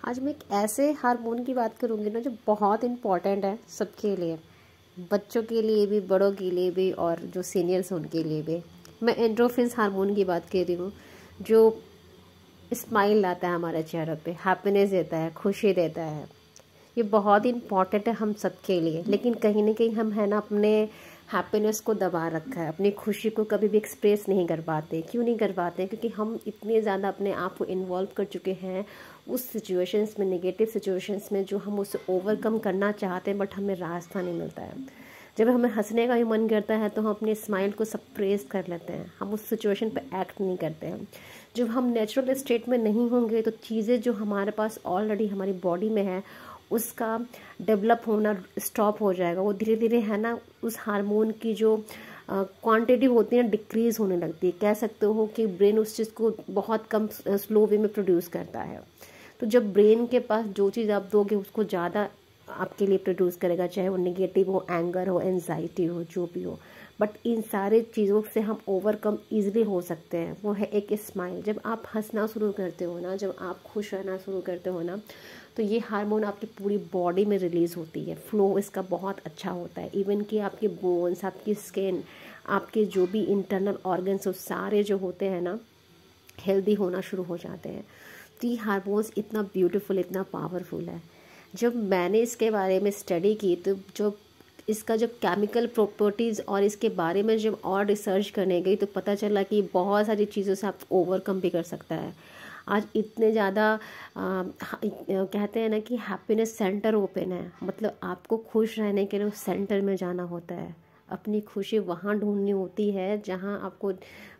आज मैं एक ऐसे हार्मोन की बात करूँगी ना जो बहुत इम्पॉर्टेंट है सबके लिए, बच्चों के लिए भी, बड़ों के लिए भी और जो सीनियर्स हैं उनके लिए भी। मैं एंडोर्फिन हार्मोन की बात कर रही हूँ, जो स्माइल लाता है हमारे चेहरे पे, हैप्पीनेस देता है, खुशी देता है। ये बहुत ही इम्पॉर्टेंट है हम सबके लिए, लेकिन कहीं ना कहीं हम है ना अपने हैप्पीनेस को दबा रखा है, अपनी खुशी को कभी भी एक्सप्रेस नहीं कर पाते। क्यों नहीं कर पाते? क्योंकि हम इतने ज़्यादा अपने आप को इन्वॉल्व कर चुके हैं उस सिचुएशंस में, नेगेटिव सिचुएशंस में, जो हम उससे ओवरकम करना चाहते हैं बट हमें रास्ता नहीं मिलता है। जब हमें हंसने का भी मन करता है तो हम अपने स्माइल को सप्रेस कर लेते हैं, हम उस सिचुएशन पे एक्ट नहीं करते हैं। जब हम नेचुरल स्टेट में नहीं होंगे तो चीज़ें जो हमारे पास ऑलरेडी हमारी बॉडी में है उसका डेवलप होना स्टॉप हो जाएगा। वो धीरे धीरे है ना उस हार्मोन की जो क्वांटिटी होती है डिक्रीज होने लगती है। कह सकते हो कि ब्रेन उस चीज़ को बहुत कम स्लो वे में प्रोड्यूस करता है। तो जब ब्रेन के पास जो चीज़ आप दोगे उसको ज़्यादा आपके लिए प्रोड्यूस करेगा, चाहे वो नेगेटिव हो, एंगर हो, एंजाइटी हो, जो भी हो। बट इन सारे चीज़ों से हम ओवरकम ईजिली हो सकते हैं। वो है एक स्माइल। जब आप हंसना शुरू करते हो ना, जब आप खुश रहना शुरू करते हो ना, तो ये हार्मोन आपकी पूरी बॉडी में रिलीज़ होती है। फ्लो इसका बहुत अच्छा होता है। इवन कि आपके बोन्स, आपकी स्किन, आपके जो भी इंटरनल ऑर्गन्स वो सारे जो होते हैं ना हेल्दी होना शुरू हो जाते हैं। तो ये हार्मोन्स इतना ब्यूटीफुल, इतना पावरफुल है। जब मैंने इसके बारे में स्टडी की तो जो इसका जब केमिकल प्रॉपर्टीज़ और इसके बारे में जब और रिसर्च करने गई तो पता चला कि बहुत सारी चीज़ों से आप ओवरकम भी कर सकता है। आज इतने ज़्यादा कहते हैं ना कि हैप्पीनेस सेंटर ओपन है। मतलब आपको खुश रहने के लिए उस सेंटर में जाना होता है, अपनी खुशी वहाँ ढूंढनी होती है जहाँ आपको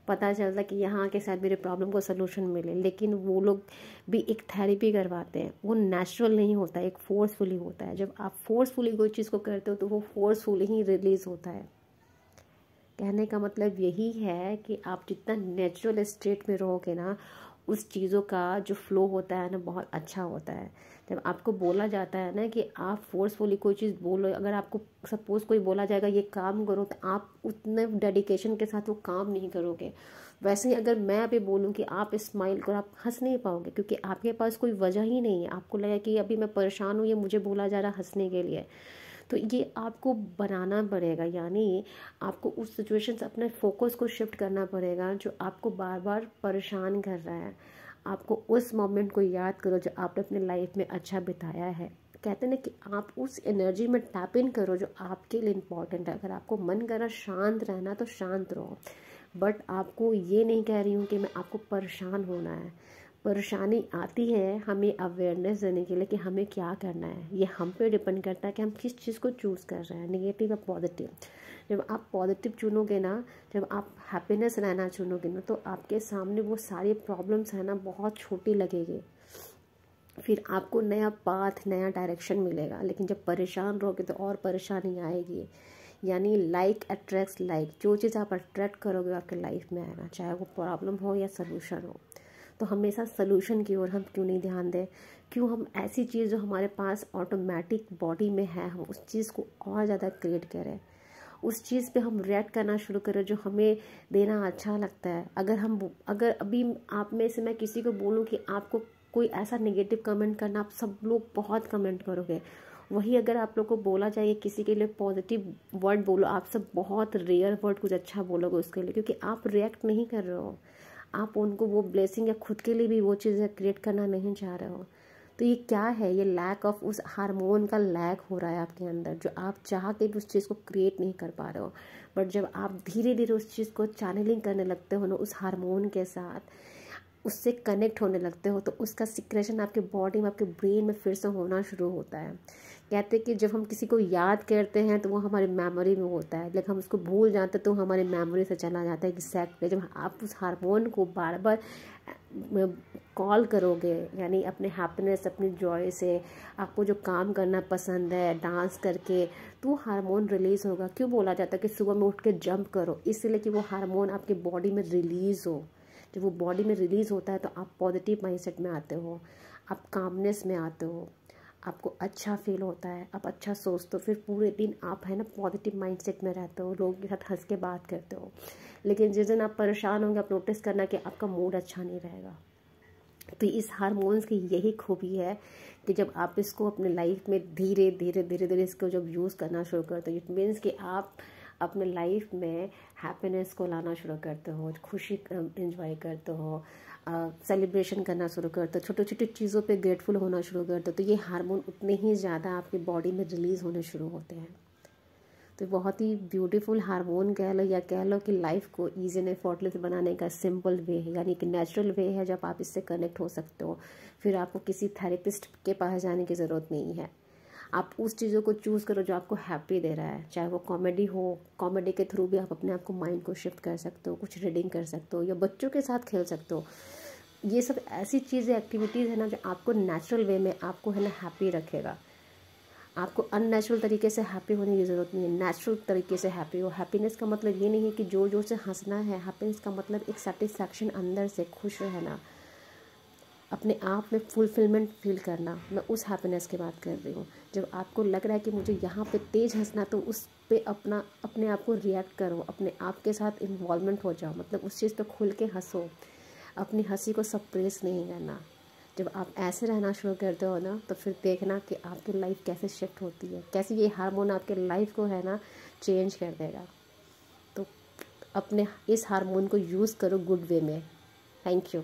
पता चलता कि यहाँ के साथ मेरे प्रॉब्लम को सलूशन मिले। लेकिन वो लोग भी एक थेरेपी करवाते हैं, वो नेचुरल नहीं होता है, एक फोर्सफुली होता है। जब आप फोर्सफुली कोई चीज़ को करते हो तो वो फोर्सफुली ही रिलीज़ होता है। कहने का मतलब यही है कि आप जितना नेचुरल स्टेट में रहोगे ना, उस चीज़ों का जो फ्लो होता है ना बहुत अच्छा होता है। जब आपको बोला जाता है ना कि आप फोर्सफुली कोई चीज़ बोलो, अगर आपको सपोज़ कोई बोला जाएगा ये काम करो तो आप उतने डेडिकेशन के साथ वो काम नहीं करोगे। वैसे ही अगर मैं अभी बोलूँ कि आप स्माइल करो, आप हंस नहीं पाओगे क्योंकि आपके पास कोई वजह ही नहीं है। आपको लगा कि अभी मैं परेशान हूँ, ये मुझे बोला जा रहा हंसने के लिए। तो ये आपको बनाना पड़ेगा, यानी आपको उस सिचुएशन से अपने फोकस को शिफ्ट करना पड़ेगा जो आपको बार बार परेशान कर रहा है। आपको उस मोमेंट को याद करो जो आपने अपने लाइफ में अच्छा बिताया है। कहते हैं ना कि आप उस एनर्जी में टैप इन करो जो आपके लिए इम्पोर्टेंट है। अगर आपको मन कर रहा शांत रहना तो शांत रहो, बट आपको ये नहीं कह रही हूँ कि मैं आपको परेशान होना है। परेशानी आती है हमें अवेयरनेस देने के लिए कि हमें क्या करना है। ये हम पे डिपेंड करता है कि हम किस चीज़ को चूज़ कर रहे हैं, नेगेटिव या पॉजिटिव। जब आप पॉजिटिव चुनोगे ना, जब आप हैप्पीनेस रहना चुनोगे ना, तो आपके सामने वो सारी प्रॉब्लम्स है ना बहुत छोटी लगेगी। फिर आपको नया पाथ, नया डायरेक्शन मिलेगा। लेकिन जब परेशान रहोगे तो और परेशानी आएगी। यानी लाइक अट्रैक्ट्स लाइक। जो चीज़ आप अट्रैक्ट करोगे आपके लाइफ में आएगा, चाहे वो प्रॉब्लम हो या सलूशन हो। तो हमेशा सलूशन की ओर हम क्यों नहीं ध्यान दें? क्यों हम ऐसी चीज़ जो हमारे पास ऑटोमेटिक बॉडी में है, हम उस चीज़ को और ज़्यादा क्रिएट करें, उस चीज़ पे हम रिएक्ट करना शुरू करें जो हमें देना अच्छा लगता है। अगर अभी आप में से मैं किसी को बोलूँ कि आपको कोई ऐसा नेगेटिव कमेंट करना, आप सब लोग बहुत कमेंट करोगे। वही अगर आप लोग को बोला जाए किसी के लिए पॉजिटिव वर्ड बोलो, आप सब बहुत रेयर वर्ड कुछ अच्छा बोलोगे उसके लिए, क्योंकि आप रिएक्ट नहीं कर रहे हो। आप उनको वो ब्लेसिंग या खुद के लिए भी वो चीज़ें क्रिएट करना नहीं चाह रहे हो। तो ये क्या है? ये लैक ऑफ उस हार्मोन का लैक हो रहा है आपके अंदर, जो आप चाह के भी उस चीज़ को क्रिएट नहीं कर पा रहे हो। बट जब आप धीरे धीरे उस चीज़ को चैनलिंग करने लगते हो ना, उस हार्मोन के साथ उससे कनेक्ट होने लगते हो, तो उसका सिक्रेशन आपके बॉडी में, आपके ब्रेन में फिर से होना शुरू होता है। कहते हैं कि जब हम किसी को याद करते हैं तो वो हमारी मेमोरी में होता है, लेकिन हम उसको भूल जाते हैं तो हमारी मेमोरी से चला जाता है। एग्जैक्टली जब आप उस हार्मोन को बार बार कॉल करोगे, यानी अपने हैप्पीनेस, अपनी जॉय से आपको जो काम करना पसंद है, डांस करके, तो हार्मोन रिलीज़ होगा। क्यों बोला जाता है कि सुबह में उठ के जंप करो? इसलिए कि वो हार्मोन आपके बॉडी में रिलीज़ हो। जब वो बॉडी में रिलीज़ होता है तो आप पॉजिटिव माइंडसेट में आते हो, आप कामनेस में आते हो, आपको अच्छा फील होता है, आप अच्छा सोचते हो। फिर पूरे दिन आप है ना पॉजिटिव माइंडसेट में रहते हो, लोगों के साथ हंस के बात करते हो। लेकिन जिस दिन आप परेशान होंगे, आप नोटिस करना कि आपका मूड अच्छा नहीं रहेगा। तो इस हार्मोन्स की यही खूबी है कि जब आप इसको अपने लाइफ में धीरे धीरे धीरे धीरे इसको जब यूज़ करना शुरू करते हो, इट मीन्स कि आप अपने लाइफ में हैप्पीनेस को लाना शुरू करते हो, खुशी एंजॉय करते हो, सेलिब्रेशन करना शुरू करते हो, छोटी छोटी चीज़ों पे ग्रेटफुल होना शुरू करते हो, तो ये हार्मोन उतने ही ज़्यादा आपकी बॉडी में रिलीज़ होने शुरू होते हैं। तो बहुत ही ब्यूटीफुल हार्मोन कह लो, या कह लो कि लाइफ को ईजी एंड एफर्टलेस बनाने का सिंपल वे है, यानी कि नेचुरल वे है जब आप इससे कनेक्ट हो सकते हो। फिर आपको किसी थेरेपिस्ट के पास जाने की ज़रूरत नहीं है। आप उस चीज़ों को चूज़ करो जो आपको हैप्पी दे रहा है, चाहे वो कॉमेडी हो, कॉमेडी के थ्रू भी आप अपने आप को माइंड को शिफ्ट कर सकते हो, कुछ रीडिंग कर सकते हो, या बच्चों के साथ खेल सकते हो। ये सब ऐसी चीज़ें, एक्टिविटीज़ है ना, जो आपको नेचुरल वे में आपको है ना हैप्पी रखेगा। आपको अननेचुरल तरीके से हैप्पी होने की ज़रूरत नहीं है, नेचुरल तरीके से हैप्पी हो। हैप्पीनेस का मतलब ये नहीं है कि जोर जोर से हंसना है। हैप्पीनेस का मतलब एक सेटिस्फैक्शन, अंदर से खुश रहना, अपने आप में फुलफिलमेंट फील करना। मैं उस हैप्पीनेस की बात कर रही हूँ। जब आपको लग रहा है कि मुझे यहाँ पे तेज़ हंसना, तो उस पे अपने आप को रिएक्ट करो, अपने आप के साथ इन्वॉल्वमेंट हो जाओ, मतलब उस चीज़ पे खुल के हंसो, अपनी हंसी को सप्रेस नहीं करना। जब आप ऐसे रहना शुरू करते हो ना, तो फिर देखना कि आपकी लाइफ कैसे शिफ्ट होती है, कैसे ये हार्मोन आपके लाइफ को है ना चेंज कर देगा। तो अपने इस हार्मोन को यूज़ करो गुड वे में। Thank you.